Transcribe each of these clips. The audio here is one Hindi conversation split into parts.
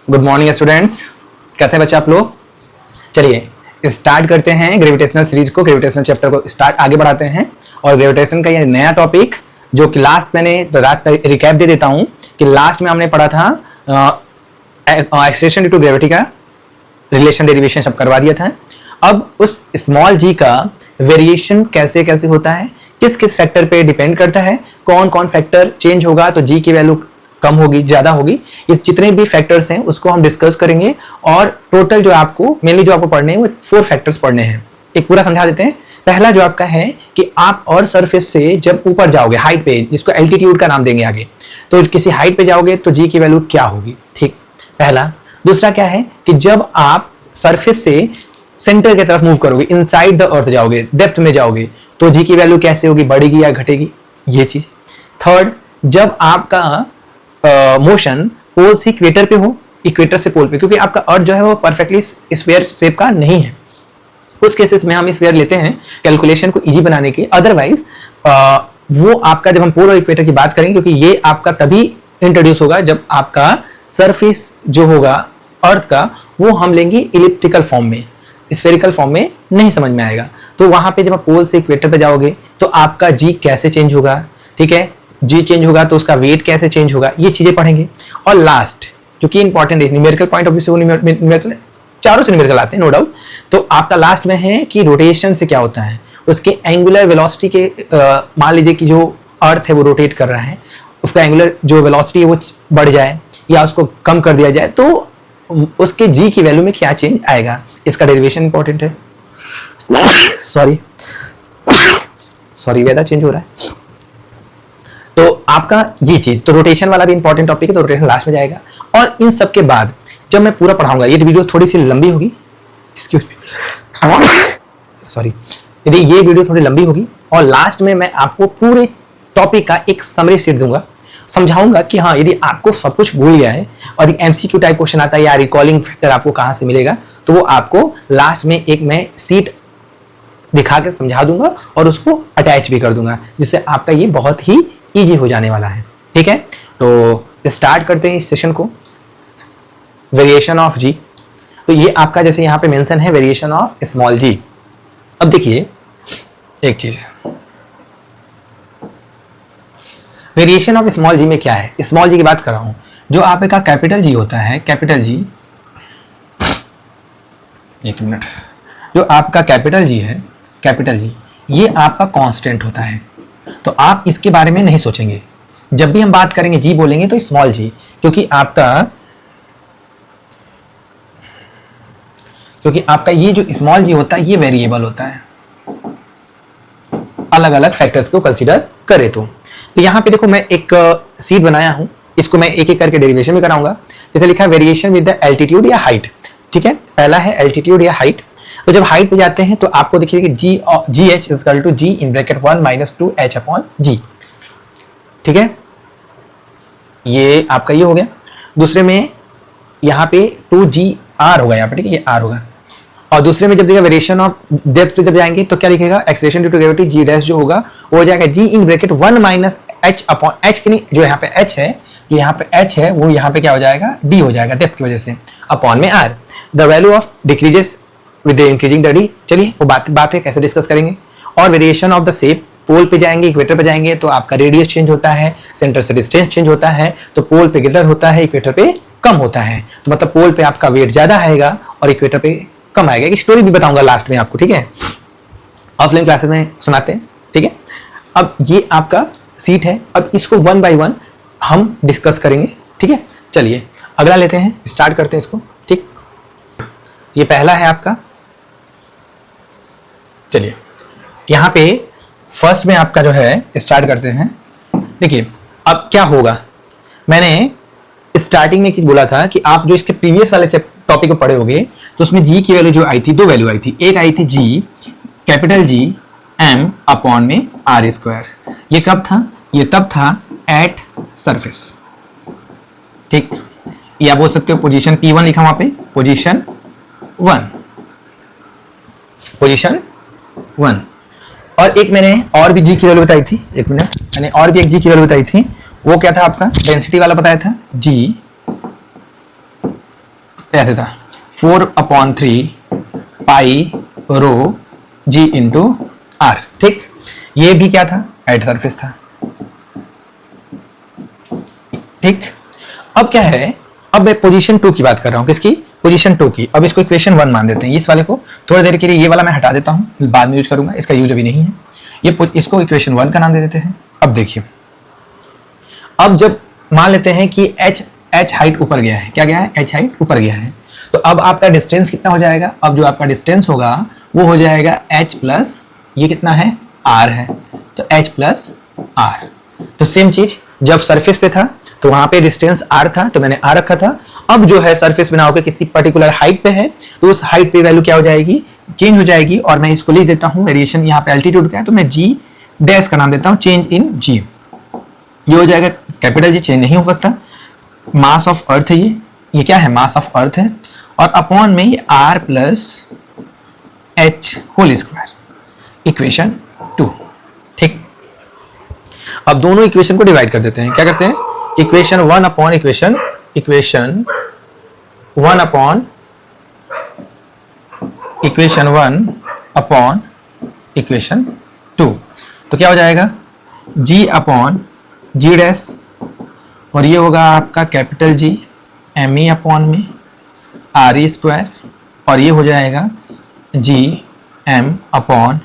गुड मॉर्निंग स्टूडेंट्स, कैसे बच्चे आप लोग। चलिए स्टार्ट करते हैं ग्रेविटेशनल सीरीज को, ग्रेविटेशनल चैप्टर को स्टार्ट आगे बढ़ाते हैं। और ग्रेविटेशन का ये नया टॉपिक जो कि लास्ट मैंने रात रिकैप दे देता हूं कि लास्ट में हमने पढ़ा था एक्सेलरेशन ड्यू टू ग्रेविटी का रिलेशन डेरिवेशन सब करवा दिया था। अब उस स्मॉल जी का वेरिएशन कैसे कैसे होता है, किस किस फैक्टर पे डिपेंड करता है, कौन कौन फैक्टर चेंज होगा तो जी की वैल्यू कम होगी ज्यादा होगी, ये जितने भी फैक्टर्स हैं उसको हम डिस्कस करेंगे। और टोटल जो आपको मेनली जो आपको पढ़ने हैं वो 4 फैक्टर्स पढ़ने हैं। एक पूरा समझा देते हैं। पहला जो आपका है कि आप और सरफेस से जब ऊपर जाओगे हाइट पे, जिसको एल्टीट्यूड का नाम देंगे आगे, तो किसी हाइट पे जाओगे तो जी की वैल्यू क्या होगी, ठीक, पहला। दूसरा क्या है कि जब आप सरफेस से सेंटर की तरफ मूव करोगे, इनसाइड द अर्थ जाओगे, डेप्थ में जाओगे, तो जी की वैल्यू कैसे होगी, बढ़ेगी या घटेगी, ये चीज। थर्ड, जब आपका मोशन पोल से इक्वेटर पे हो, इक्वेटर से पोल पे, क्योंकि आपका अर्थ जो है वो परफेक्टली स्फीयर शेप का नहीं है। कुछ केसेस में हम स्फीयर लेते हैं कैलकुलेशन को इजी बनाने के, अदरवाइज वो आपका जब हम पोल और इक्वेटर की बात करेंगे, क्योंकि ये आपका तभी इंट्रोड्यूस होगा जब आपका सरफेस जो होगा अर्थ का वो हम लेंगे इलिप्टिकल फॉर्म में, स्फेरिकल फॉर्म में नहीं समझ में आएगा। तो वहां पे जब आप पोल से इक्वेटर पे जाओगे तो आपका जी कैसे चेंज होगा, ठीक है, जी चेंज होगा तो उसका वेट कैसे चेंज होगा, ये चीजें पढ़ेंगे। और लास्ट जो कि इंपॉर्टेंट है न्यूमेरिकल पॉइंट ऑफ व्यू से, वो न्यूमेरिकल चारों से न्यूमेरिकल आते हैं नो डाउट। तो आपका लास्ट में है कि रोटेशन से क्या होता है, उसके एंगुलर वेलोसिटी के मान लीजिए कि जो अर्थ है वो रोटेट कर रहा है, उसका एंगुलर जो वेलोसिटी है वो बढ़ जाए या उसको कम कर दिया जाए तो उसके जी की वैल्यू में क्या चेंज आएगा, इसका डेरिवेशन इंपॉर्टेंट है। सॉरी वेदर चेंज हो रहा है। तो आपका ये चीज, तो रोटेशन वाला भी इंपॉर्टेंट टॉपिक है, तो रोटेशन लास्ट में जाएगा। और इन सब के बाद जब मैं पूरा पढ़ाऊंगा, ये वीडियो थोड़ी सी लंबी होगी, एक्सक्यूज मी, सॉरी, यदि ये वीडियो थोड़ी लंबी होगी और लास्ट में मैं आपको पूरे टॉपिक का एक समरी शीट दूंगा, समझाऊंगा कि हाँ यदि आपको सब कुछ भूल गया है और एक एमसीक्यू टाइप क्वेश्चन आता है या रिकॉलिंग फैक्टर आपको कहां से मिलेगा, तो वो आपको लास्ट में एक मैं सीट दिखा के समझा दूंगा और उसको अटैच भी कर दूंगा, जिससे आपका ये बहुत ही इजी हो जाने वाला है, ठीक है। तो स्टार्ट करते हैं इस सेशन को। वेरिएशन ऑफ जी, तो ये आपका जैसे यहाँ पे मेंशन है वेरिएशन ऑफ स्मॉल जी। अब देखिए एक चीज, वेरिएशन ऑफ स्मॉल जी में क्या है, स्मॉल जी की बात कर रहा हूं, जो आपका कैपिटल जी होता है, कैपिटल जी, एक मिनट, जो आपका कैपिटल जी है, कैपिटल जी, ये आपका कांस्टेंट होता है। तो आप इसके बारे में नहीं सोचेंगे, जब भी हम बात करेंगे जी बोलेंगे तो स्मॉल जी, क्योंकि आपका ये जो स्मॉल जी होता है ये वेरिएबल होता है, अलग अलग फैक्टर्स को कंसीडर करें तो यहाँ पे देखो मैं एक सीट बनाया हूं, इसको मैं एक एक करके डेरिवेशन भी कराऊंगा। जैसे लिखा है वेरिएशन विद द एल्टीट्यूड या हाइट, ठीक है, पहला है एल्टीट्यूड या हाइट। तो जब हाइट पे जाते हैं तो आपको देखिए कि G H is equal to G in bracket 1 - 2h upon G, ठीक है, ये आपका ये हो गया। दूसरे में यहाँ पे 2gr होगा, यहाँ पे ठीक है, ये r होगा। और दूसरे में जब देखिए वेरिएशन ऑफ डेप्थ पे जब जाएंगे तो क्या लिखेगा, acceleration due to gravity G dash जो होगा वो हो जाएगा G in bracket 1 - h upon h की नहीं, जो यहाँ पे h है, जो यहाँ पे h है वो यहाँ पे क्या हो जाएगा, d हो जाएगा डेप्थ की वजह से, अपॉन में r। The value of decreases with increasing the d, चलिए वो बात है कैसे डिस्कस करेंगे। और वेरिएशन ऑफ द शेप, पोल पे जाएंगे इक्वेटर पे जाएंगे तो आपका रेडियस चेंज होता है, सेंटर से डिस्टेंस चेंज होता है, तो पोल पे ग्रेटर होता है, इक्वेटर पे कम होता है, तो मतलब पोल पे आपका वेट ज्यादा आएगा और इक्वेटर पे कम आएगा। एक स्टोरी भी बताऊंगा लास्ट में आपको, ठीक है, ऑफलाइन क्लासेस में सुनाते हैं, ठीक है। अब ये आपका सीट है, अब इसको 1 बाय 1 हम डिस्कस करेंगे, ठीक है। चलिए अगला लेते हैं, स्टार्ट करते हैं इसको, ठीक। ये पहला है आपका, चलिए यहाँ पे फर्स्ट में आपका जो है स्टार्ट करते हैं। देखिए अब क्या होगा, मैंने स्टार्टिंग में एक चीज बोला था कि आप जो इसके प्रीवियस वाले टॉपिक को पढ़े होंगे तो उसमें जी की वैल्यू जो आई थी, 2 वैल्यू आई थी, एक आई थी G capital G M upon में आर स्क्वायर। ये कब था, ये तब था एट सरफेस, ठीक, या बोल सकते हो पोजीशन P1 लिखा वहां पे, पोजीशन 1, पोजीशन 1। और एक मैंने और भी जी की वैल्यू बताई थी, एक मिनट, मैंने और भी एक जी की वैल्यू बताई थी, वो क्या था आपका, डेंसिटी वाला बताया था, जी ऐसे था 4/3 pi row ji into are. ठीक, ये भी क्या था, एट सरफेस था। ठीक, अब क्या है, अब मैं पोजीशन 2 की बात कर रहा हूं, किसकी, पोजीशन 2 की। अब इसको इक्वेशन 1 मान देते हैं, इस वाले को थोड़ी देर के लिए, ये वाला मैं हटा देता हूं, बाद में यूज करूंगा, इसका यूज अभी नहीं है। ये इसको इक्वेशन 1 का नाम दे देते हैं। अब देखिए, अब जब मान लेते हैं कि h हाइट ऊपर गया है, क्या गया है, h हाइट ऊपर गया है, तो अब आपका डिस्टेंस कितना हो जाएगा, अब जो आपका डिस्टेंस होगा वो हो जाएगा h प्लस, ये कितना है, r है, तो h प्लस r। तो सेम चीज जब सरफेस पे था तो वहां पे डिस्टेंस r था, तो मैंने r रखा था। अब जो है सरफेस बना होकर किसी पर्टिकुलर हाइट पे है, तो उस हाइट पे वैल्यू क्या हो जाएगी, चेंज हो जाएगी। और मैं इसको लिख देता हूं, वेरिएशन यहाँ पे एल्टीट्यूड का है, तो मैं g डैश का नाम देता हूं, चेंज इन g। ये हो जाएगा कैपिटल जी, चेंज नहीं हो सकता। मास ऑफ अर्थ है, ये क्या है, मास ऑफ अर्थ है, और अपॉन में ये r plus h whole square, equation 2। ठीक, अब दोनों इक्वेशन को डिवाइड कर देते हैं, क्या करते हैं, equation 1 upon equation 1 upon equation 2। तो क्या हो जाएगा, g अपॉन जी डैश, और ये होगा आपका capital G M E upon में आर ई स्क्वायर, और ये हो जाएगा G M upon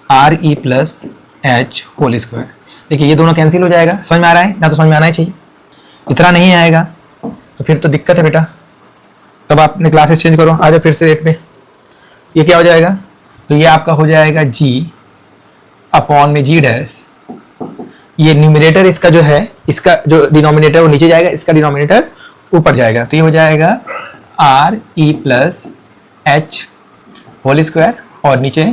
R E plus H whole square. देखिए ये दोनों कैंसिल हो जाएगा, समझ में आ रहा है, ना तो समझ में आना ही चाहिए, इतना नहीं आएगा तो फिर तो दिक्कत है बेटा, तब आपने क्लासेस चेंज करो, आ जाओ फिर से रेट पे। ये क्या हो जाएगा, तो ये आपका हो जाएगा जी अपॉन में जी डैश, ये न्यूमरेटर इसका जो है, इसका जो डिनोमिनेटर वो नीचे जाएगा, इसका डिनोमिनेटर ऊपर जाएगा, तो ये हो जाएगा R E plus H whole square और नीचे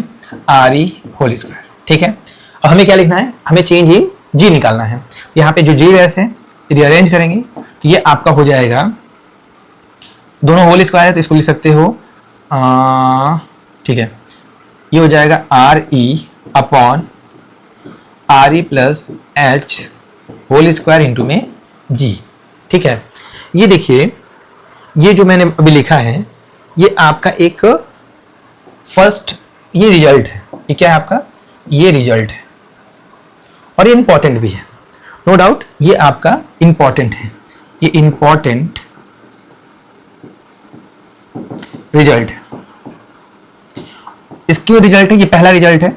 आर ई होल स्क्वायर। ठीक है, अब हमें क्या लिखना है, हमें चेंज इन जी निकालना है। यहाँ पे जो जी डैश है यदि अरेंज करेंगे तो ये आपका हो जाएगा, दोनों होल स्क्वायर है तो इसको लिख सकते हो, ठीक है, ये हो जाएगा R E upon R E plus H whole square into में जी। ठीक है, ये देखिए, ये जो मैंने अभी लिखा है ये आपका एक फर्स्ट, ये रिजल्ट है, ये क्या है आपका, ये रिजल्ट है, और ये इंपॉर्टेंट भी है, नो डाउट ये आपका इंपॉर्टेंट है, ये इंपॉर्टेंट रिजल्ट है। इसक्यों रिजल्ट है, ये पहला रिजल्ट है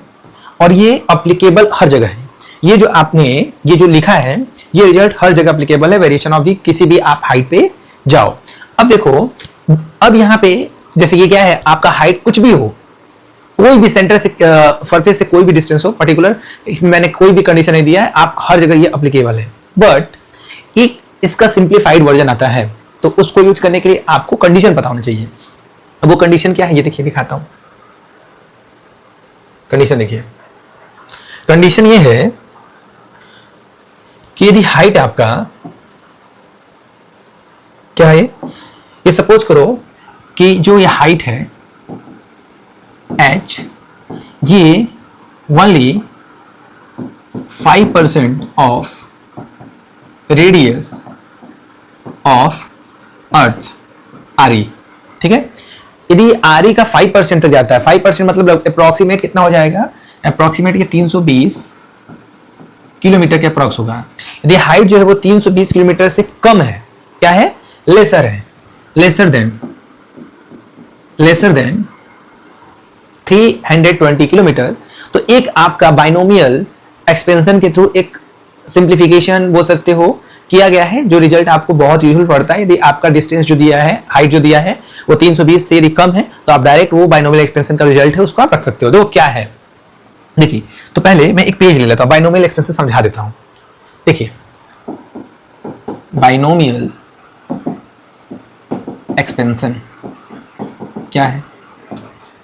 और ये अप्लीकेबल हर जगह है। ये जो आपने ये जो लिखा है ये रिजल्ट हर जगह अप्लीकेबल है, वेरिएशन ऑफ दी किसी भी आप हाइट पे जाओ। अब देखो, अब यहाँ पे जैसे ये क्या है आपका, हाइट कुछ भी हो, कोई भी सेंटर से सरफेस से कोई भी डिस्टेंस हो पर्टिकुलर, इसमें मैंने कोई भी कंडीशन नहीं दिया है, आप हर जगह ये अप्लीकेबल है। बट एक इसका सिंप्लीफाइड वर्जन आता है, तो उसको यूज करने के लिए आपको कंडीशन पता होना चाहिए। अब वो कंडीशन क्या है, ये देखिए, दिखाता हूं कंडीशन। देखिए कंडीशन ये है कि यदि हाइट आपका क्या है, ये सपोज करो कि जो ये हाइट है h, ये only 5% of radius of earth R. ठीक है, यदि आर का 5% तक जाता है, 5% मतलब अप्रोक्सीमेट कितना हो जाएगा, अप्रोक्सीमेट ये 320 किलोमीटर के अप्रोक्स होगा। यदि हाइट जो है वो 320 किलोमीटर से कम है, क्या है, लेसर है, लेसर देन 320 किलोमीटर, तो एक आपका बाइनोमियल एक्सपेंशन के थ्रू एक सिंप्लीफिकेशन बोल सकते हो किया गया है, जो रिजल्ट आपको बहुत यूजफुल पड़ता है। यदि आपका डिस्टेंस जो दिया है, हाइट जो दिया है वो 320 से यदि कम है, तो आप डायरेक्ट वो बाइनोमियल एक्सपेंशन का रिजल्ट है उसको आप रख सकते हो। देखो क्या है, देखिए, तो पहले मैं एक पेज ले लेता हूं, बाइनोमियल एक्सपेंशन समझा देता हूं। देखिए बाइनोमियल एक्सपेंशन क्या है,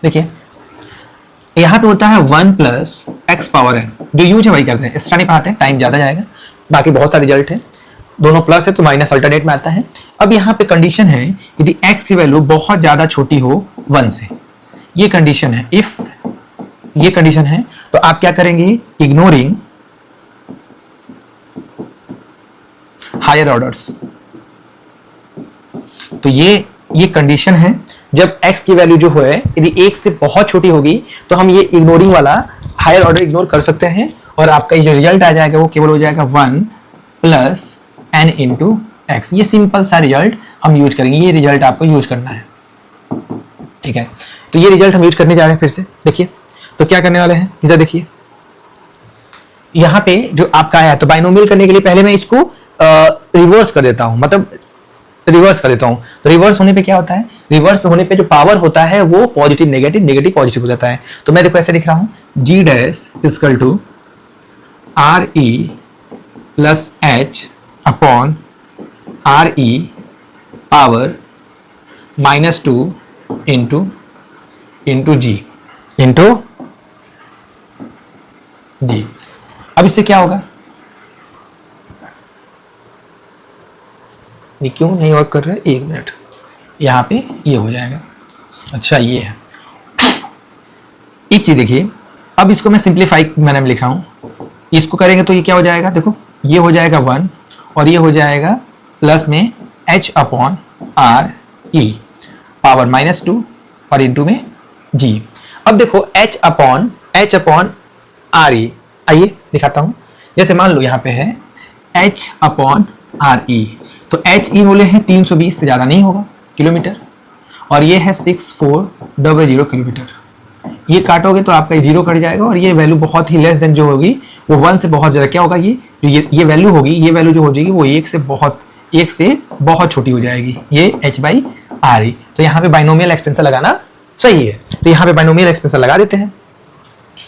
देखिए यहां पे होता है 1 प्लस एक्स पावर n, जो यूज है वही करते हैं, एक्स्ट्रा नहीं पढ़ाते हैं, टाइम ज्यादा जाएगा। बाकी बहुत सारे रिजल्ट है, दोनों प्लस है तो माइनस अल्टरनेट में आता है। अब यहाँ पे कंडीशन है यदि x की वैल्यू बहुत ज्यादा छोटी हो 1 से, ये कंडीशन है, इफ ये कंडीशन है तो आप क्या करेंगे, इग्नोरिंग हायर ऑर्डर्स। तो ये ये कंडीशन है, जब x की वैल्यू जो है यदि 1 से बहुत छोटी होगी तो हम ये इग्नोरिंग वाला हायर ऑर्डर इग्नोर कर सकते हैं और आपका जो रिजल्ट आ जाएगा वो केवल हो जाएगा 1 प्लस n इंटू एक्स। ये सिंपल सा रिजल्ट हम यूज करेंगे, ये रिजल्ट आपको यूज करना है, ठीक है। तो ये रिजल्ट हम यूज करने जा रहे हैं फिर से। देखिए तो क्या करने वाले हैं, इधर देखिए यहाँ पे जो आपका आया, तो बाइनोमियल करने के लिए पहले मैं इसको रिवर्स कर देता हूँ, मतलब रिवर्स कर देता हूँ। तो रिवर्स होने पे क्या होता है, रिवर्स होने पे जो पावर होता है वो पॉजिटिव नेगेटिव नेगेटिव पॉजिटिव हो जाता है। तो मैं देखो ऐसे लिख रहा हूँ, G dash equal to R E plus H upon R E power -2 into G अब इससे क्या होगा, ये क्यों नहीं वर्क कर रहा है, 1 मिनट, यहाँ पे ये हो जाएगा। अच्छा ये है एक चीज, देखिए अब इसको मैं सिंप्लीफाई मैंने में लिख रहा हूँ, इसको करेंगे तो ये क्या हो जाएगा, देखो ये हो जाएगा 1 और ये हो जाएगा प्लस में h upon R E power -2 और इंटू में g। अब देखो h अपॉन आर ई, आइए दिखाता हूँ। जैसे मान लो यहाँ पे है h अपॉन आर ई, तो एच ई मूल्य है 320 से ज़्यादा नहीं होगा किलोमीटर, और ये है 6400 किलोमीटर। ये काटोगे तो आपका जीरो कट जाएगा और ये वैल्यू बहुत ही लेस देन जो होगी वो 1 से बहुत ज़्यादा, क्या होगा ये वैल्यू होगी, ये वैल्यू जो हो जाएगी वो 1 से बहुत छोटी हो जाएगी, ये h बाई आर ई। तो यहाँ पे बाइनोमियल एक्सपेंशन लगाना सही है, तो यहाँ पे बाइनोमियल एक्सपेंशन लगा देते हैं।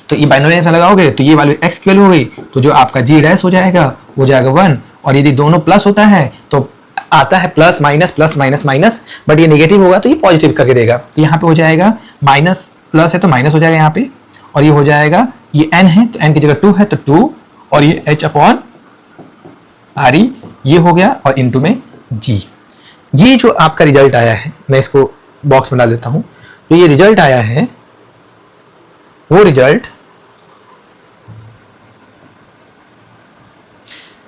तो ये बाइनोमियल एक्सपेंशन लगाओगे तो ये वैल्यू x की वैल्यू हो गई, तो जो आपका g डैश हो जाएगा 1, और यदि दोनों प्लस होता है तो आता है प्लस माइनस, बट ये नेगेटिव होगा तो ये पॉजिटिव करके देगा। तो यहाँ पे हो जाएगा माइनस, प्लस है तो माइनस हो जाएगा यहाँ पे, और ये हो जाएगा, ये n है तो n की जगह 2 है तो 2, और ये h अपॉन आर ई ये हो गया, और इनटू में g। ये जो आपका रिजल्ट आया है, मैं इसको बॉक्स में डाल देता हूँ। तो ये रिजल्ट आया है, वो रिजल्ट,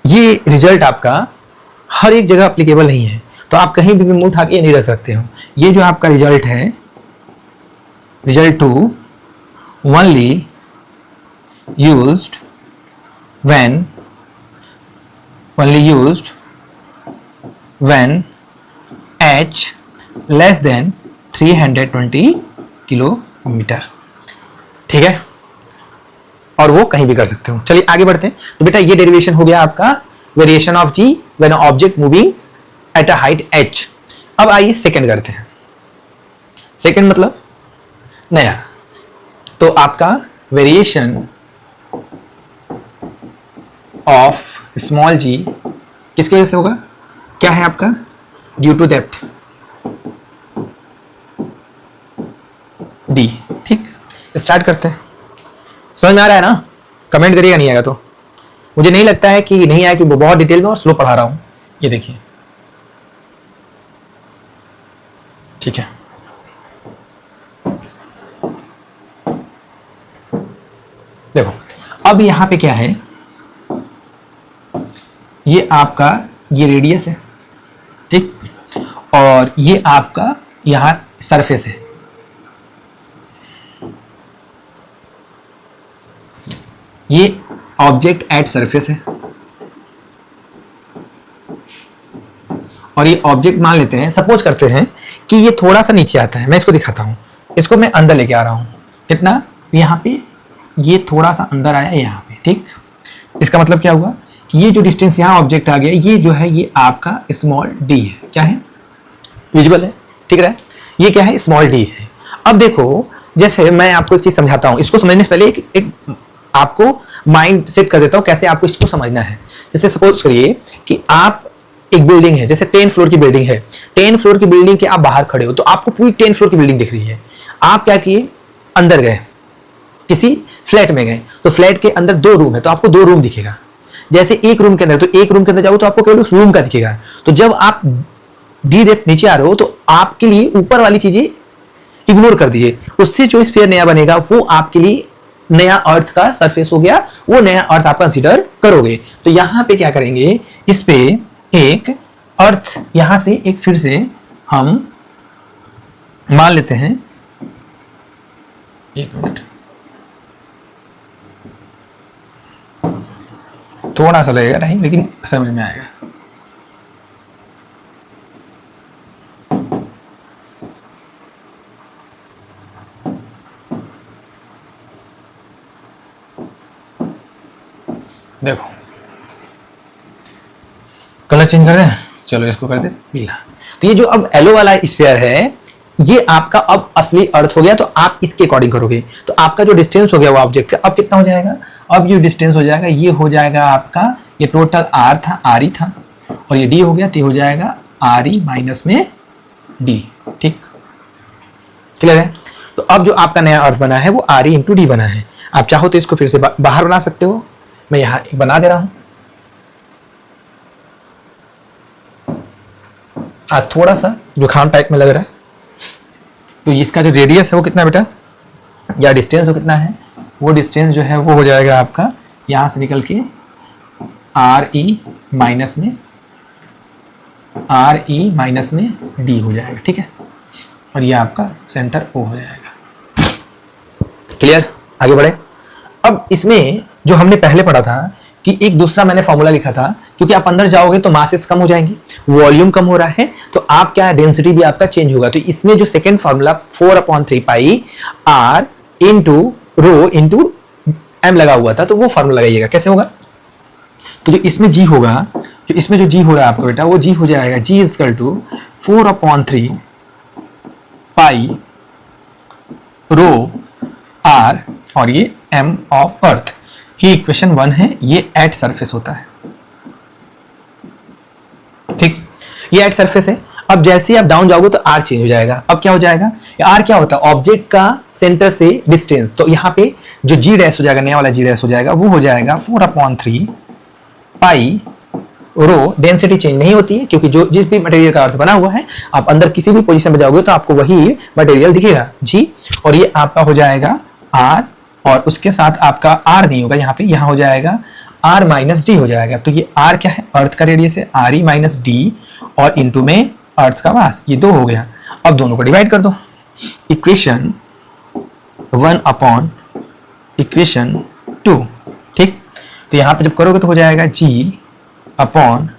ये रिजल्ट आपका हर एक जगह एप्लीकेबल नहीं है, तो आप कहीं भी मुंह उठा के ये नहीं रख सकते हो। ये जो आपका रिजल्ट है, result 2 only used when h less than 320 kilometre, ठीक है, और वो कहीं भी कर सकते हो। चलिए आगे बढ़ते हैं। तो बेटा ये डेरिवेशन हो गया आपका variation of G when object moving at a height h। अब आइए सेकंड करते हैं। सेकंड मतलब नया, तो आपका वेरिएशन ऑफ स्मॉल जी किसकी वजह से होगा, क्या है आपका, ड्यू टू डेप्थ d। ठीक, स्टार्ट करते हैं। समझ में आ रहा है ना, कमेंट करिएगा नहीं आएगा तो। मुझे नहीं लगता है कि नहीं आया क्योंकि बहुत डिटेल में और स्लो पढ़ा रहा हूं। ये देखिए, ठीक है, देखो अब यहां पे क्या है, ये आपका ये रेडियस है, ठीक, और ये आपका यहां सरफेस है। ये ऑब्जेक्ट एट सरफेस है, और ये ऑब्जेक्ट मान लेते हैं, सपोज करते हैं कि ये थोड़ा सा नीचे आता है। मैं इसको दिखाता हूं, इसको मैं अंदर लेके आ रहा हूं, कितना, यहाँ पे ये थोड़ा सा अंदर आया यहाँ पे, ठीक। इसका मतलब क्या हुआ कि ये जो डिस्टेंस यहाँ ऑब्जेक्ट आ गया, ये जो है ये आपका स्मॉल डी है। क्या है, विजुअल है, ठीक है, ये क्या है, स्मॉल डी है। अब देखो, जैसे मैं आपको एक चीज समझाता हूं, इसको समझने से पहले एक आपको माइंड सेट कर देता हूं कैसे आपको इसको समझना है। जैसे सपोज करिए कि आप एक बिल्डिंग है, जैसे 10 फ्लोर की बिल्डिंग है, 10 फ्लोर की बिल्डिंग के आप बाहर खड़े हो, तो आपको पूरी 10 फ्लोर की बिल्डिंग दिख रही है। आप क्या किए, अंदर गए, किसी फ्लैट में गए, तो फ्लैट के अंदर 2 रूम है तो आपको 2 रूम दिखेगा। जैसे एक रूम के अंदर, तो एक रूम के अंदर जाओ तो आपको केवल उस रूम का दिखेगा। तो जब आप डी डेप्थ नीचे आ रहे हो तो आपके लिए ऊपर वाली चीजें इग्नोर कर दीजिए, उससे जो स्फीयर नया बनेगा वो आपके लिए नया अर्थ का सरफेस हो गया, वो नया अर्थ आप कंसीडर करोगे। तो यहां पे क्या करेंगे, इस पे एक अर्थ, यहां से एक फिर से हम मान लेते हैं, एक मिनट, थोड़ा सा लगेगा टाइम लेकिन समझ में आएगा। देखो कलर चेंज कर दें, चलो इसको कर दे पीला। तो ये जो अब येलो वाला स्फीयर है, ये आपका अब असली अर्थ हो गया, तो आप इसके अकॉर्डिंग करोगे तो आपका जो डिस्टेंस हो गया वो ऑब्जेक्ट का अब कितना हो जाएगा, अब ये डिस्टेंस हो जाएगा, ये हो जाएगा आपका, ये टोटल आर था, आर ई था, और ये डी हो गया, तो ये हो जाएगा आर ई माइनस में डी। ठीक, क्लियर है। तो अब जो आपका नया अर्थ बना है वो आर ई इंटू डी बना है। आप चाहो तो इसको फिर से बाहर बना सकते हो, मैं यहां बना दे रहा हूं। आज थोड़ा सा जुकाम टाइप में लग रहा है, तो इसका जो रेडियस है वो कितना बेटा, या डिस्टेंस वो कितना है, वो डिस्टेंस जो है वो हो जाएगा आपका यहां से निकल के आर ई माइनस में डी हो जाएगा। ठीक है, और ये आपका सेंटर ओ हो जाएगा। क्लियर, आगे बढ़े। अब इसमें जो हमने पहले पढ़ा था कि एक दूसरा मैंने फॉर्मूला लिखा था, क्योंकि आप अंदर जाओगे तो मासेस कम हो जाएंगे, वॉल्यूम कम हो रहा है, तो आप क्या, डेंसिटी भी आपका चेंज होगा। तो इसमें जो second formula 4/3 pi R into rho into M लगा हुआ था, तो वो फॉर्मूला लगाइएगा। कैसे होगा, तो जो इसमें जी होगा, जो इसमें जो जी हो रहा है आपका बेटा, वो जी हो जाएगा G equal to 4/3 pi rho R और ये एम ऑफ अर्थ। ये इक्वेशन 1 है, ये एट सरफेस होता है। ठीक, ये एट सरफेस है। अब जैसे ही आप डाउन जाओगे तो आर चेंज हो जाएगा। अब क्या हो जाएगा, आर क्या होता है, ऑब्जेक्ट का सेंटर से डिस्टेंस। तो यहाँ पे जो जी डैश हो जाएगा, नया वाला जी डैश हो जाएगा, वो हो जाएगा 4/3 पाई रो। डेंसिटी चेंज नहीं होती है, क्योंकि जो जिस भी मटेरियल का अर्थ बना हुआ है, आप अंदर किसी भी पोजीशन में जाओगे तो आपको वही मटेरियल दिखेगा जी। और ये आपका हो जाएगा आर, और उसके साथ आपका आर नहीं होगा यहाँ पे, यहाँ हो जाएगा आर माइनस डी हो जाएगा। तो ये आर क्या है, अर्थ का रेडियस है, आर ई माइनस डी, और इंटू में अर्थ का मास, ये 2 हो गया। अब दोनों को डिवाइड कर दो, इक्वेशन 1 अपॉन इक्वेशन 2। ठीक, तो यहाँ पे जब करोगे तो हो जाएगा G upon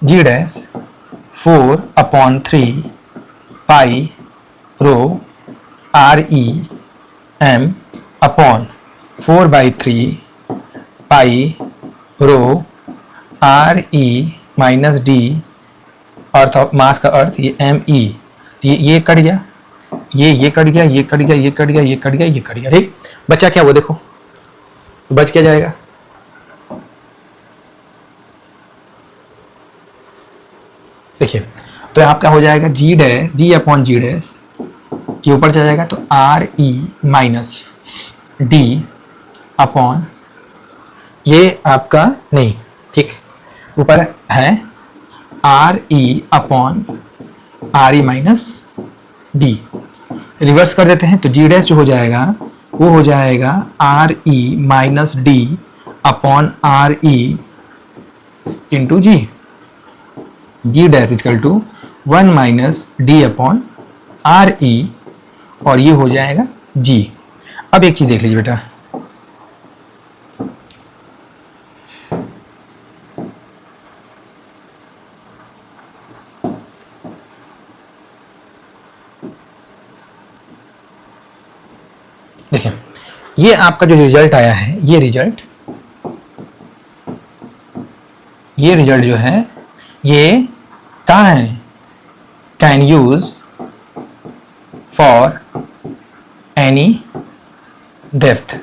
G dash 4/3 pi rho R E M upon 4/3 pi rho R E minus D, earth of mass का अर्थ ये एम ई। तो ये कट गया, ये कट गया, ये कट गया, ये कट गया, ये कट गया, ये कट गया। ठीक, बचा क्या, वो देखो, तो बच क्या जाएगा, देखिए, तो आपका हो जाएगा जी डैश, जी अपॉन जी डैश के ऊपर चला जाएगा, तो are E minus D upon ये आपका नहीं, ठीक, ऊपर है are E upon R E minus D. Reverse कर देते हैं, तो जी डैश जो हो जाएगा वो हो जाएगा R E minus D upon R E into G. G dash equal to 1 minus D upon R E, और ये हो जाएगा जी। अब एक चीज देख लीजिए बेटा, देखिए ये आपका जो रिजल्ट आया है, ये रिजल्ट जो है ये कहाँ है, can use for any depth.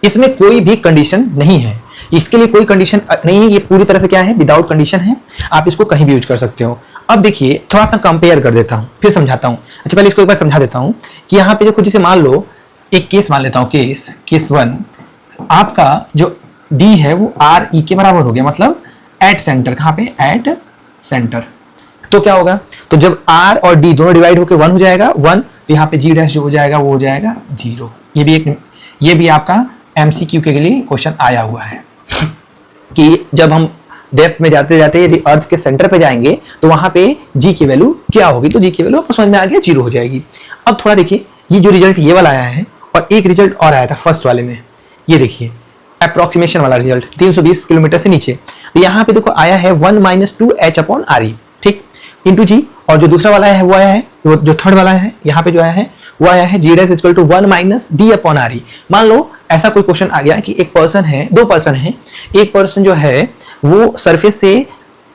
इसमें कोई भी कंडीशन नहीं है, इसके लिए कोई कंडीशन नहीं है, ये पूरी तरह से क्या है, विदाउट कंडीशन है, आप इसको कहीं भी यूज कर सकते हो। अब देखिए थोड़ा सा कंपेयर कर देता हूं, फिर समझाता हूं। अच्छा पहले इसको एक बार समझा देता हूं कि यहाँ पे देखो, जैसे मान लो एक केस मान लेता हूं, केस 1, आपका जो डी है वो आर ई के बराबर हो गया, मतलब एट सेंटर, कहाँ पे, एट सेंटर। तो क्या होगा, तो जब आर और डी दोनों डिवाइड होकर 1 हो जाएगा 1, तो यहाँ पे जी डैश जो हो जाएगा वो हो जाएगा 0। ये भी आपका एमसीक्यू के लिए क्वेश्चन आया हुआ है कि जब हम डेप्थ में जाते जाते यदि अर्थ के सेंटर पे जाएंगे तो वहां पे जी की वैल्यू क्या होगी, तो जी की वैल्यू आपको समझ में आ गया, 0 हो जाएगी। अब थोड़ा देखिए, ये जो रिजल्ट ये वाला आया है और एक रिजल्ट और आया था फर्स्ट वाले में, ये देखिए अप्रोक्सीमेशन वाला रिजल्ट 320 किलोमीटर से नीचे, तो यहाँ पे देखो आया है 1 - 2h/re, ठीक, इंटू जी। और जो दूसरा वाला है वो आया है, वो जो थर्ड वाला है यहाँ पे जो आया है वो आया है g' = 1 - d/re। मान लो ऐसा कोई क्वेश्चन आ गया कि एक पर्सन है, दो पर्सन है, एक पर्सन जो है वो सरफेस से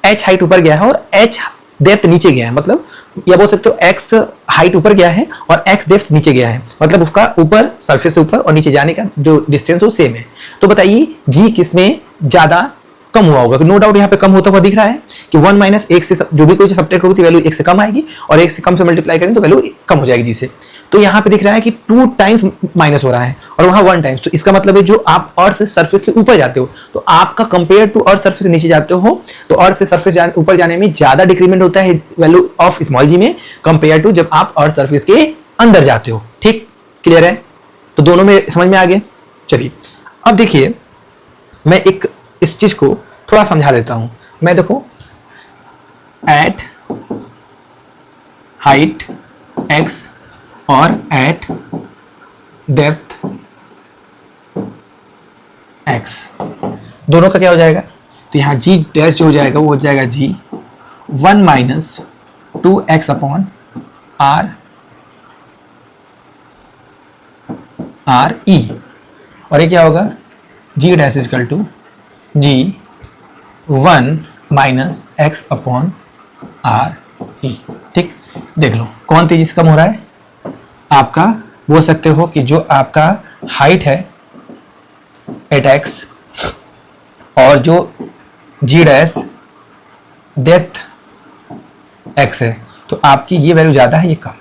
h हाइट ऊपर गया है और h डेप्थ नीचे गया है, मतलब या बोल सकते हो x हाइट ऊपर गया है और x डेप्थ नीचे गया है, मतलब उसका ऊपर सरफेस से ऊपर और नीचे जाने का जो डिस्टेंस वो सेम है। तो बताइए g किसमें ज्यादा कम हुआ होगा? नो डाउट यहाँ पे कम होता हुआ दिख रहा है कि 1 - 1 से जो भी कोई सब्ट्रैक्ट होगी वैल्यू 1 से कम आएगी और 1 से कम से मल्टीप्लाई करेंगे तो वैल्यू कम हो जाएगी जी से। तो यहाँ पे दिख रहा है कि 2 टाइम्स माइनस हो रहा है और वहां 1 टाइम्स, तो इसका मतलब है जो आप अर्थ से सरफेस से ऊपर जाते हो तो आपका कंपेयर टू अर्थ सरफेस से नीचे जाते हो तो अर्थ से सरफेस ऊपर जाने में ज्यादा डिक्रीमेंट होता है वैल्यू ऑफ स्मॉल जी में कंपेयर टू जब आप अर्थ सरफेस के अंदर जाते हो। ठीक, क्लियर है? तो दोनों में समझ में आ गया। चलिए अब देखिए, मैं एक इस चीज को थोड़ा समझा देता हूं। मैं देखो, एट हाइट x और एट डेप्थ x दोनों का क्या हो जाएगा? तो यहां g डैश जो हो जाएगा वो हो जाएगा g 1 - 2x/r e, और ये क्या होगा? g' = g 1 - x/r e। ठीक, देख लो कौन तेजी से कम हो रहा है? आपका बोल सकते हो कि जो आपका हाइट है एट x और जो g' डेप्थ x है, तो आपकी ये वैल्यू ज्यादा है, ये कम है,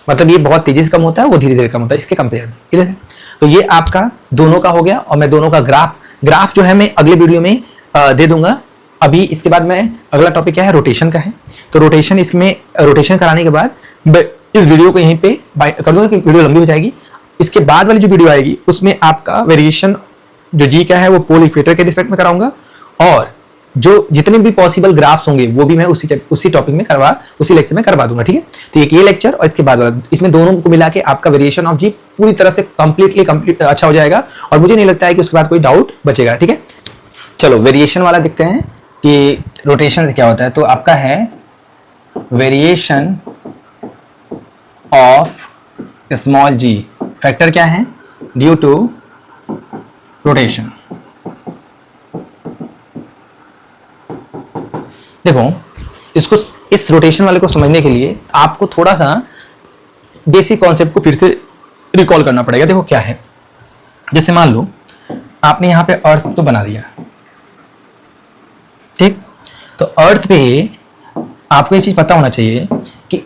मतलब ये बहुत तेजी से कम होता है, वो धीरे धीरे कम होता है इसके कंपेयर में। क्लियर है? तो ये आपका दोनों का हो गया और मैं दोनों का ग्राफ जो है मैं अगले वीडियो में दे दूंगा। अभी इसके बाद मैं अगला टॉपिक क्या है? रोटेशन का है। तो रोटेशन, इसमें रोटेशन कराने के बाद इस वीडियो को यहीं पे कर दूंगा कि वीडियो लंबी हो जाएगी। इसके बाद वाली जो वीडियो आएगी उसमें आपका वेरिएशन जो जी का है वो पोल इक्वेटर के रिस्पेक्ट में कराऊंगा और जो जितने भी पॉसिबल ग्राफ्स होंगे वो भी मैं उसी टॉपिक में उसी लेक्चर में करवा दूंगा। ठीक है? तो एक ये लेक्चर और इसके बाद वाला, इसमें दोनों को मिला के आपका वेरिएशन ऑफ जी पूरी तरह से कंप्लीट अच्छा हो जाएगा और मुझे नहीं लगता है कि उसके बाद कोई डाउट बचेगा। ठीक है, चलो वेरिएशन वाला देखते हैं कि रोटेशन से क्या होता है। तो आपका है variation of small G, factor क्या है? Due to rotation. देखो, इसको इस रोटेशन वाले को समझने के लिए आपको थोड़ा सा बेसिक कॉन्सेप्ट को फिर से रिकॉल करना पड़ेगा। देखो क्या है, जैसे मान लो आपने यहां पे अर्थ तो बना दिया, ठीक, तो अर्थ पे आपको ये चीज पता होना चाहिए कि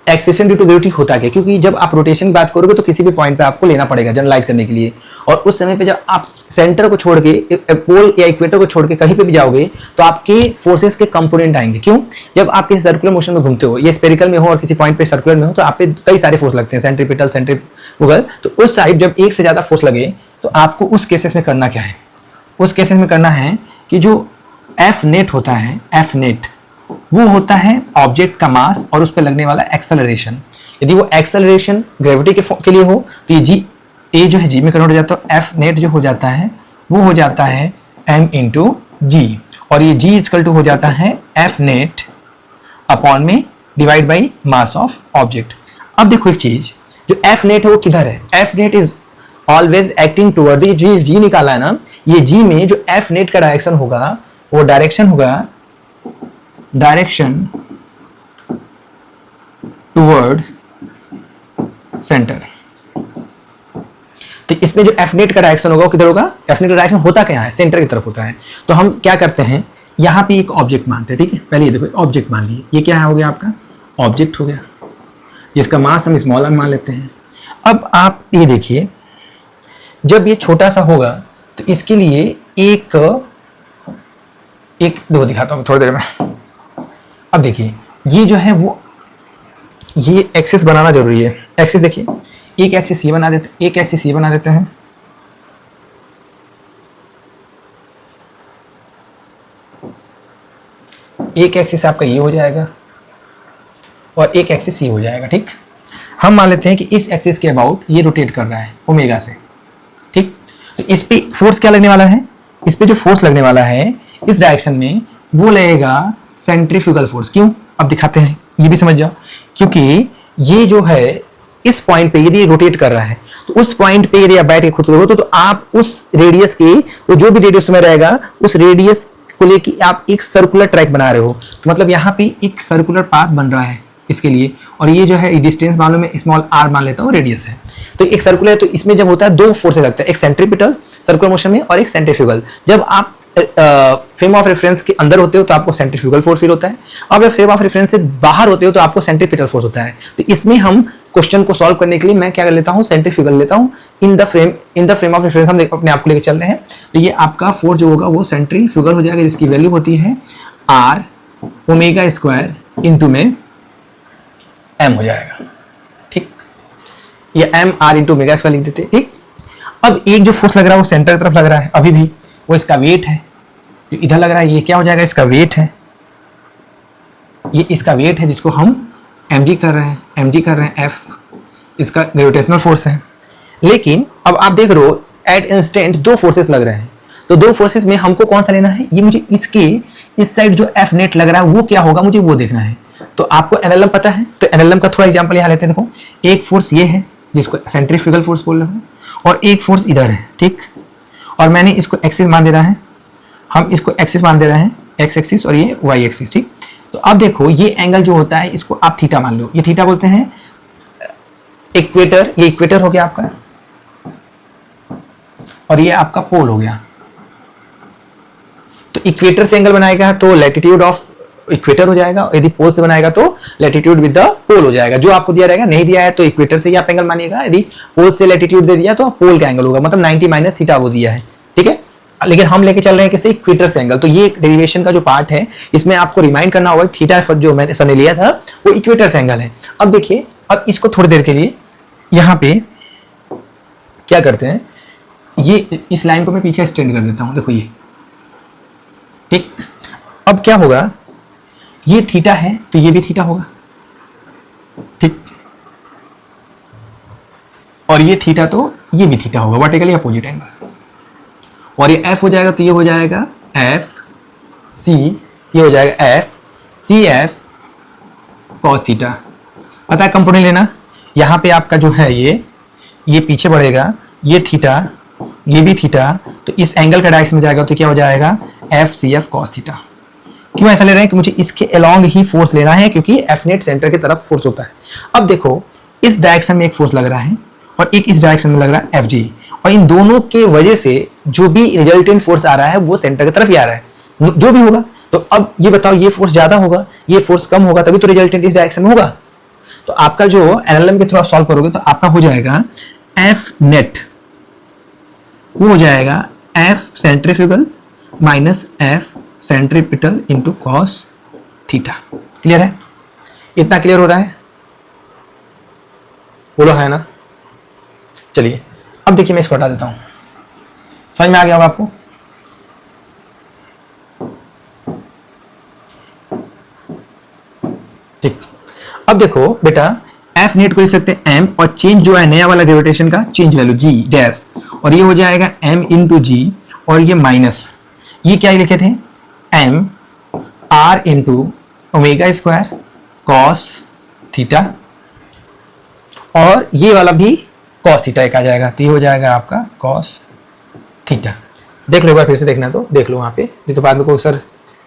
एक्सेशन ड्यू टू ग्रेविटी होता क्या, क्योंकि जब आप रोटेशन की बात करोगे तो किसी भी पॉइंट पे आपको लेना पड़ेगा जनरलाइज करने के लिए, और उस समय पे जब आप सेंटर को छोड़ के पोल या इक्वेटर को छोड़ के कहीं पे भी जाओगे तो आपके फोर्सेस के कंपोनेंट आएंगे। क्यों? जब आप किसी सर्कुलर मोशन में घूमते हो, ये स्पेरिकल में हो और किसी पॉइंट पे सर्कुलर में हो, तो आप पे कई सारे फोर्स लगते हैं, सेंट्रीपिटल, सेंट्रीफ्यूगल। तो उस साइड जब एक से ज्यादा फोर्स लगे तो आपको उस केसेस में करना क्या है? उस केसेस में करना है कि जो एफ नेट होता है, एफ नेट वो होता है ऑब्जेक्ट का मास और उस पर लगने वाला एक्सेलरेशन। यदि वो एक्सेलरेशन ग्रेविटी के लिए हो तो ये जी, ए जो है जी में कन्वर्ट हो जाता है, एफ नेट जो हो जाता है वो हो जाता है एम इंटू जी, और ये जी इक्वल टू हो जाता है एफ नेट अपॉन में divide by mass of object. अब देखो एक चीज, जो एफ नेट है वो किधर है? F net is always acting toward, ये जो जी निकाला है ना, ये जी में जो एफ नेट का डायरेक्शन होगा वो डायरेक्शन होगा डायरेक्शन टूवर्ड सेंटर। तो इसमें जो एफ नेट का डायरेक्शन होगा वो किधर होगा? एफ नेट का डायरेक्शन होता क्या है? सेंटर की तरफ होता है। तो हम क्या करते हैं, यहां पे एक ऑब्जेक्ट मानते हैं। ठीक है, पहले ये देखो, ऑब्जेक्ट मान लिए, ये क्या हो गया? आपका ऑब्जेक्ट हो गया जिसका मास हम स्मॉल r मान लेते हैं। अब आप ये देखिए, जब ये छोटा सा होगा तो इसके लिए एक दो दिखाता हूं थोड़ी देर में। अब देखिए, ये जो है वो ये एक्सिस बनाना जरूरी है। एक्सिस देखिए, एक एक्सिस ये बना देते हैं, एक एक्सिस आपका ये हो जाएगा और एक एक्सिस ये हो जाएगा, ठीक। हम मान लेते हैं कि इस एक्सिस के अबाउट ये रोटेट कर रहा है ओमेगा से, ठीक। तो इस पे फोर्स क्या लगने वाला है, इस पे जो फोर्स लगने वाला है इस डायरेक्शन में वो लगेगा सेंट्रीफ्यूगल फोर्स। क्यों, अब दिखाते हैं, ये भी समझ जाओ। क्योंकि ये जो है इस पॉइंट पे यदि रोटेट कर रहा है तो उस पॉइंट पे यदि आप बैठ के खुद करो तो आप उस रेडियस के, वो जो भी रेडियस में रहेगा उस रेडियस को लेके आप एक सर्कुलर ट्रैक बना रहे हो। तो मतलब यहाँ पे एक सर्कुलर पाथ बन रहा है इसके लिए, और ये जो है डिस्टेंस मालूम है, स्मॉल आर मान लेता हूँ रेडियस है। तो एक सर्कुलर है, तो इसमें जब होता है दो फोर्सेस लगता है, एक सेंट्रीपिटल सर्कुलर मोशन में और एक सेंट्रीफ्यूगल। जब आप फ्रेम ऑफ रेफरेंस के अंदर होते हो तो आपको सेंट्रीफ्यूगल फोर्स फील होता है, अब फ्रेम ऑफ रेफरेंस से बाहर होते हो तो आपको सेंट्रीपिटल फोर्स होता है। तो इसमें हम क्वेश्चन को सॉल्व करने के लिए मैं क्या कर लेता हूँ, सेंट्रीफ्यूगल लेता हूँ in the frame of reference. हम अपने आप को लेकर चल रहे हैं, तो ये आपका फोर्स जो होगा वो सेंट्रीफ्यूगल हो जाएगा, जिसकी वैल्यू होती है आर ओमेगा स्क्वायर इंटू में एम हो जाएगा, ठीक। ये M R into omega square लिख देते हैं, ठीक। अब एक जो फोर्स लग रहा है वो सेंटर की तरफ लग रहा है अभी भी, वो इसका वेट है। जो इधर लग रहा है ये क्या हो जाएगा, इसका वेट है, ये इसका वेट है जिसको हम mg कर रहे हैं, एफ इसका ग्रेविटेशनल फोर्स है। लेकिन अब आप देख रहे हो एट इंस्टेंट दो फोर्सेस लग रहे हैं, तो दो फोर्सेस में हमको कौन सा लेना है, ये मुझे इसके इस साइड जो एफ नेट लग रहा है वो क्या होगा मुझे वो देखना है। तो आपको एनएलएम पता है, तो एनएलएम का थोड़ा एग्जांपल यहाँ लेते हैं। देखो एक फोर्स ये है जिसको सेंट्रीफ्यूगल फोर्स बोल रहा हूँ, और एक फोर्स इधर है, ठीक। और मैंने इसको एक्सिस मान दे रहा है, हम इसको एक्सिस मान दे रहे हैं, एक्स एक्सिस और ये वाई एक्सिस, ठीक। तो अब देखो ये एंगल जो होता है इसको आप थीटा मान लो, ये थीटा बोलते हैं इक्वेटर, ये इक्वेटर हो गया आपका, और ये आपका पोल हो गया। तो इक्वेटर से एंगल बनाएगा तो लैटिट्यूड ऑफ इक्वेटर हो जाएगा, यदि पोल से बनाएगा तो लैटिट्यूड विद द पोल हो जाएगा। जो आपको दिया रहेगा, नहीं दिया है तो इक्वेटर से ही आप एंगल मानिएगा, यदि पोल से लैटिट्यूड दे दिया तो पोल का एंगल होगा, मतलब 90 माइनस थीटा वो दिया है, ठीक है। लेकिन हम लेके चल रहे हैं किसी इक्वेटर से एंगल, तो ये डेरिवेशन का जो पार्ट है इसमें आपको रिमाइंड करना होगा थीटा जो मैंने सर ने लिया था वो इक्वेटर से एंगल है। अब देखिए, अब इसको थोड़ी देर के लिए यहाँ पे क्या करते हैं, ये इस लाइन को मैं पीछे एक्सटेंड कर देता हूँ, देखो ये, ठीक। अब क्या होगा, ये थीटा है तो ये भी थीटा होगा, ठीक। और ये थीटा तो ये भी थीटा होगा, वर्टिकली अपोजिट एंगल। और ये एफ हो जाएगा तो ये हो जाएगा एफ सी, ये हो जाएगा F C F cos theta. पता है कंपोनेंट लेना, यहाँ पे आपका जो है ये पीछे बढ़ेगा, ये थीटा ये भी थीटा, तो इस एंगल का डायरेक्शन में जाएगा तो क्या हो जाएगा F C F cos theta. क्यों ऐसा ले रहे हैं कि मुझे इसके अलोंग ही फोर्स लेना है, क्योंकि एफ नेट सेंटर की तरफ फोर्स होता है। अब देखो इस डायरेक्शन में एक फोर्स लग रहा है और एक इस डायरेक्शन में लग रहा है एफ जी, और इन दोनों के वजह से जो भी रिजल्टेंट फोर्स आ रहा है वो सेंटर की तरफ ही आ रहा है, जो भी होगा। तो अब ये बताओ, ये फोर्स ज्यादा होगा, ये फोर्स कम होगा, तभी तो रिजल्टेंट इस डायरेक्शन में होगा। तो आपका जो एनएलएम के थ्रू आप सॉल्व करोगे तो आपका हो जाएगा एफ नेट, वो हो जाएगा F centrifugal minus F centripetal into cos theta. Clear है, इतना क्लियर हो रहा है, बोलो है ना। चलिए अब देखिए मैं इसको हटा देता हूं, समझ में आ गया होगा आपको। ठीक, अब देखो बेटा एफ नेट को लिख सकते हैं एम, और चेंज जो है नया वाला डेरिवेशन का चेंज वैल्यू जी डैश, और ये हो जाएगा एम इंटू जी, और ये माइनस, ये क्या लिखे थे M R into omega square cos theta, और ये वाला भी कॉस थीटा एक आ जाएगा, तो ये हो जाएगा आपका कॉस थीटा। देख लो एक बार, फिर से देखना तो देख लो वहाँ पे, नहीं तो बाद में कोई सर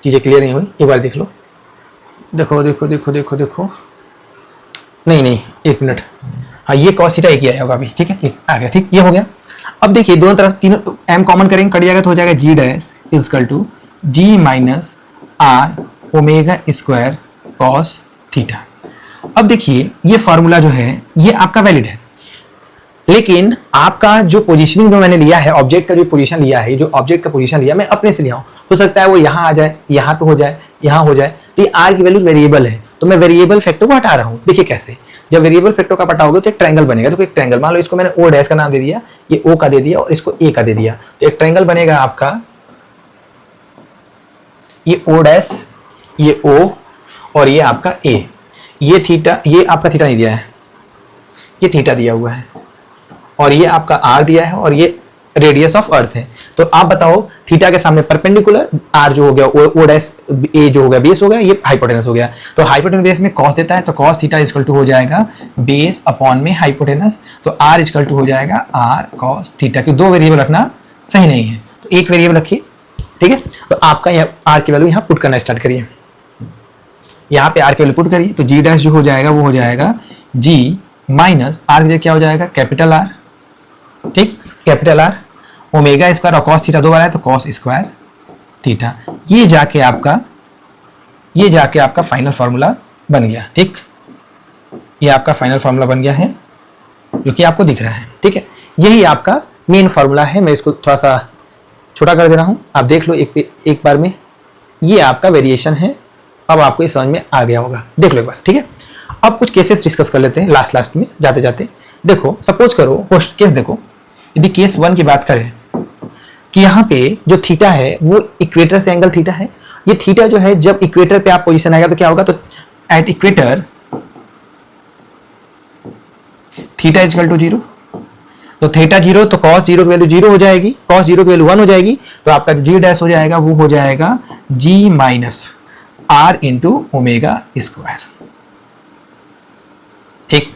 चीज़ें क्लियर नहीं हुई, एक बार देख लो। देखो देखो देखो देखो देखो, नहीं एक मिनट, हाँ ये कॉस थीटा एक ही आया होगा अभी, ठीक है, एक आ गया, ठीक, ये हो गया। अब देखिए दोनों तरफ तीनों एम कॉमन करेंगे, कट जाएगा तो हो जाएगा G dash is equal to G minus R omega square cos theta. अब देखिए ये फार्मूला जो है ये आपका वैलिड है, लेकिन आपका जो पोजीशनिंग जो मैंने लिया है, ऑब्जेक्ट का जो पोजीशन लिया है, जो ऑब्जेक्ट का पोजीशन लिया मैं अपने से लिया हूं, हो सकता है वो यहाँ आ जाए, यहाँ पे हो जाए, यहाँ हो जाए, तो ये आर की वैल्यू वेरिएबल है, तो मैं वेरिएबल फैक्टर को हटा रहा हूँ। देखिए कैसे, जब वेरिएबल फैक्टर का हटाओगे तो एक ट्रायंगल बनेगा। तो एक ट्रायंगल, मान लो इसको मैंने ओ डैश का नाम दे दिया, ये ओ का दे दिया और इसको ए का दे दिया, तो एक ट्रायंगल बनेगा आपका, ये ओ डैश, ये O और ये आपका A, ये थीटा, ये आपका थीटा नहीं दिया है, ये थीटा दिया हुआ है, और ये आपका R दिया है, और ये रेडियस ऑफ अर्थ है। तो आप बताओ थीटा के सामने परपेंडिकुलर R जो हो गया, O डैश A जो हो गया, बेस हो गया, ये हाइपोटेनस हो गया। तो हाइपोटेनस बेस में कॉस देता है, तो कॉस थीटा इक्वल टू हो जाएगा बेस अपॉन में हाइपोटेनस, तो R इक्वल टू हो जाएगा R कॉस थीटा। की 2 वेरिएबल रखना सही नहीं है, तो एक वेरिएबल रखिए, ठीक है। तो आपका यहाँ R की वैल्यू यहाँ पुट करना स्टार्ट करिए, यहाँ पे R की वैल्यू पुट करिए, तो G डैश जो हो जाएगा वो हो जाएगा G माइनस R की जगह क्या हो जाएगा, कैपिटल R, ठीक, कैपिटल R, ओमेगा स्क्वायर और कॉस थीटा 2 बार है तो कॉस स्क्वायर थीटा। ये जाके आपका फाइनल फार्मूला बन गया, ठीक, ये आपका फाइनल फार्मूला बन गया है जो कि आपको दिख रहा है, ठीक है। यही आपका मेन फार्मूला है। मैं इसको थोड़ा सा छोटा कर दे रहा हूं, आप देख लो एक बार में। ये आपका वेरिएशन है, अब आपको ये समझ में आ गया होगा, देख लो एक बार, ठीक है। अब कुछ केसेस डिस्कस कर लेते हैं लास्ट में जाते जाते। देखो सपोज करो होस्ट केस, देखो यदि केस 1 की बात करें कि यहाँ पे जो थीटा है वो इक्वेटर से एंगल थीटा है। ये थीटा जो है जब इक्वेटर पे आप पोजीशन आएगा तो क्या होगा, तो at equator theta equal to 0, तो थीटा 0 तो cos 0 की वैल्यू 0 हो जाएगी, cos 0 की वैल्यू 1 हो जाएगी, तो आपका G डैश हो जाएगा वो हो जाएगा G minus R into omega square, ठीक।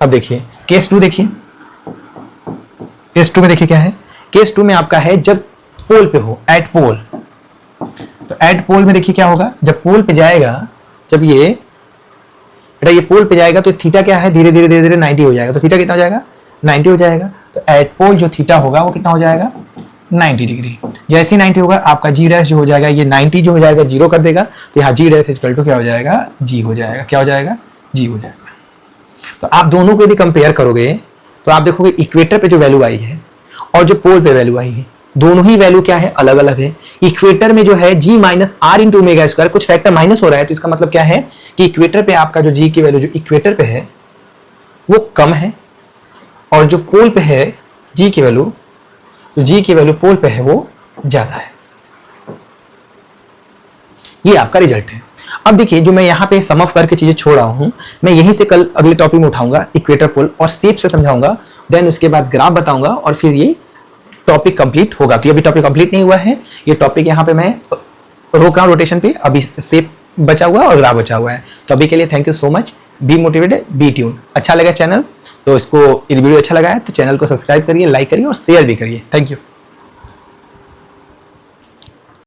अब देखिए केस 2, देखिए केस 2 में देखिए क्या है, केस 2 में आपका है जब पोल पे हो, एट पोल, तो एट पोल में देखिए क्या होगा, जब पोल पे जाएगा, जब ये पोल पे जाएगा तो थीटा क्या है, धीरे धीरे 90 हो जाएगा, तो थीटा कितना हो जाएगा, 90 हो जाएगा। तो एट पोल जो थीटा होगा वो कितना हो जाएगा, 90 डिग्री। जैसे 90 होगा आपका G डैश जो हो जाएगा, ये 90 जो हो जाएगा 0 कर देगा, तो यहाँ G डैश इक्वल टू क्या हो जाएगा, G हो जाएगा, क्या हो जाएगा, G हो जाएगा। तो आप दोनों को यदि कंपेयर करोगे तो आप देखोगे इक्वेटर पे जो वैल्यू आई है और जो पोल पे वैल्यू आई है, दोनों ही वैल्यू क्या है, अलग अलग है। इक्वेटर में जो है G minus R into omega square, कुछ फैक्टर माइनस हो रहा है, तो इसका मतलब क्या है कि इक्वेटर पे आपका जो G की वैल्यू जो इक्वेटर पे है वो कम है, और जो पोल पे है G की वैल्यू, जो G की वैल्यू पोल पे है वो ज्यादा है। ये आपका रिजल्ट है। अब देखिए जो मैं यहाँ पे सम ऑफ करके चीजें छोड़ रहा हूँ, मैं यहीं से कल अगले टॉपिक में उठाऊंगा, इक्वेटर पोल और शेप से समझाऊंगा, देन उसके बाद ग्राफ बताऊंगा, और फिर ये टॉपिक कंप्लीट होगा। तो ये अभी टॉपिक कंप्लीट नहीं हुआ है, ये टॉपिक यहाँ पे मैं रोक रहा हूँ रोटेशन पे, अभी शेप बचा हुआ है और ग्राफ बचा हुआ है। तो अभी के लिए thank you so much, be motivated, be tune. अच्छा लगा चैनल तो इसको, यदि वीडियो अच्छा लगा है तो चैनल को सब्सक्राइब करिए, लाइक करिए और शेयर भी करिए। Thank you.